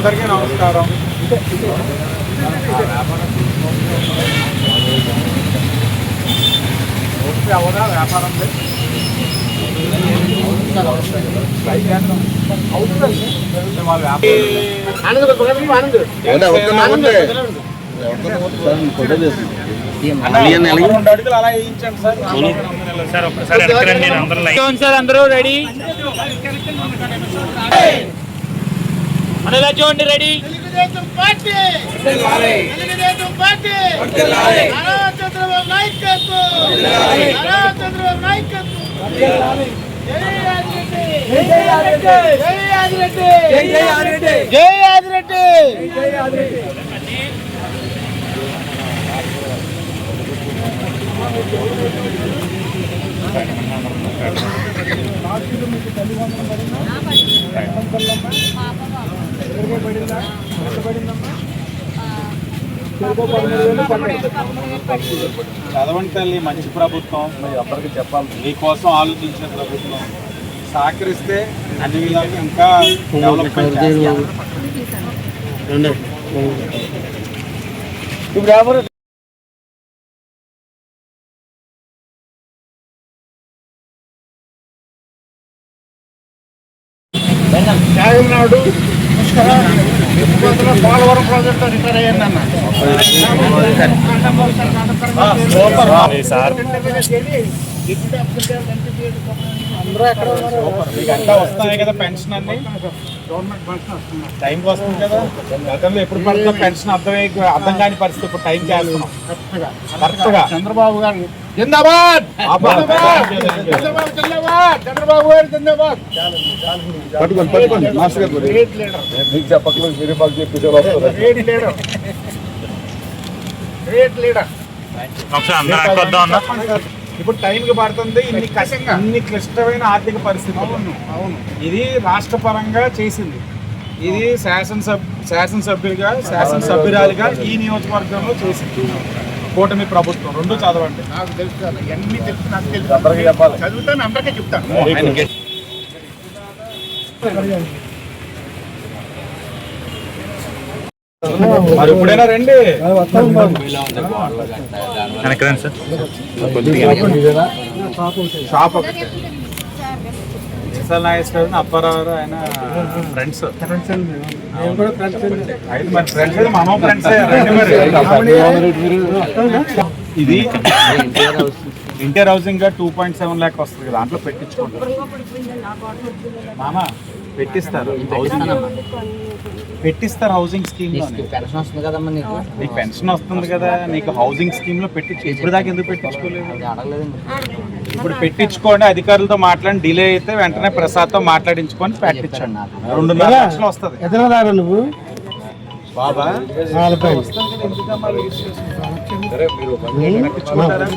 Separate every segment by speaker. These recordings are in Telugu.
Speaker 1: అందరికీ నమస్కారం. అవదా వ్యాపారం అడుగులు అలా వేయించండి సార్. అందరూ రెడీ మనలా చూడండి. రెడీ. తెలుగుదేశం పార్టీ చంద్రబాబు నాయకత్వం. జై ఆదిరెడ్డి. చదవండి తల్లి, మంచి ప్రభుత్వం, అందరికీ చెప్పాలి, మీకోసం ఆలోచించిన ప్రభుత్వం. సహకరిస్తే అన్ని విధాలుగా ఇంకా డెవలప్మెంట్ నాడు పోలవరం ప్రాజెక్టు రిపేర్ అయ్యిందన్న. మీకు అంతా వస్తాయి కదా పెన్షన్ అన్ని, గవర్నమెంట్ పెన్షన్ వస్తుంది, టైంకి వస్తుంది కదా. గతంలో ఎప్పుడు పడుతుందో పెన్షన్ అర్థం కాని పరిస్థితి, ఇప్పుడు టైం చేస్తున్నాం కరెక్ట్గా. చంద్రబాబు గారు జిందాబాద్, చంద్రబాబు గారు జిందాబాద్. ఇప్పుడు టైంకి పడుతుంది. ఇన్ని కష్టంగా, ఇన్ని క్లిష్టమైన ఆర్థిక పరిస్థితి. అవును, ఇది రాష్ట్ర పరంగా చేసింది. ఇది శాసనసభ్యురాలిగా ఈ నియోజకవర్గంలో చేసింది కూటమి ప్రభుత్వం. రెండు చదవండి. నాకు తెలుసు, అన్ని తెలుసు, నాకు తెలుసు, అందరికీ చెప్పాలి. చదువుతాను, అందరికీ చెప్తాను. మరి ఇప్పుడైనా రండి. షాప్ ఒకటి నాగేశ్వరరావు, అప్పారావు, ఆయన ఫ్రెండ్స్. మరి ఫ్రెండ్స్ మనం ఫ్రెండ్స్. ఇది ఇంటర్ హౌసింగ్ గా 2.7 లాక్ వస్తుంది కదా, దాంట్లో పెట్టించుకుంటారు మామా. పెట్టిస్తారు హౌసింగ్ స్కీమ్ లో. పెన్షన్ వస్తుంది కదమ్మా నీకు, నీకు పెన్షన్ వస్తుంది కదా, నీకు హౌసింగ్ స్కీమ్ లో పెట్టించు. ఇప్పుడు దాకా ఎందుకు పెట్టించుకోలేదు? ఇప్పుడు పెట్టించుకోండి, అధికారులతో మాట్లాడి, డిలే అయితే వెంటనే ప్రసాద్తో మాట్లాడించుకొని పెట్టించండి. 2.5 లక్షలు వస్తుంది. నువ్వు బాబా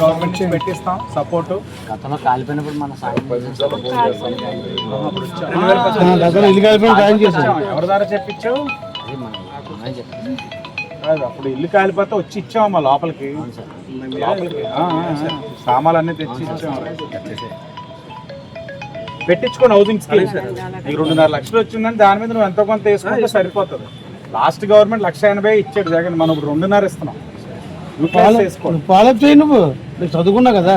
Speaker 1: గవర్నమెంట్ పెట్టిస్తాం సపోర్ట్. గతంలో కాలిపోయినప్పుడు మన ఎవరి ద్వారా చెప్పించావు? అప్పుడు ఇల్లు కాలిపోతే వచ్చి ఇచ్చామమ్మా లోపలికి. సామాన్లు అన్నీ తెచ్చి ఇచ్చాము. పెట్టించుకోండి హౌసింగ్ స్కీమ్. నీకు 2.5 లక్షలు వచ్చిందని దాని మీద నువ్వు ఎంతో కొంత వేసుకుంటే సరిపోతుంది. లాస్ట్ గవర్నమెంట్ 1,80,000 ఇచ్చాడు జగన్, మనం ఇప్పుడు 2.5 ఇస్తున్నాం. నువ్వు ఫాలో చేయి, నువ్వు చదువుకున్నావు కదా.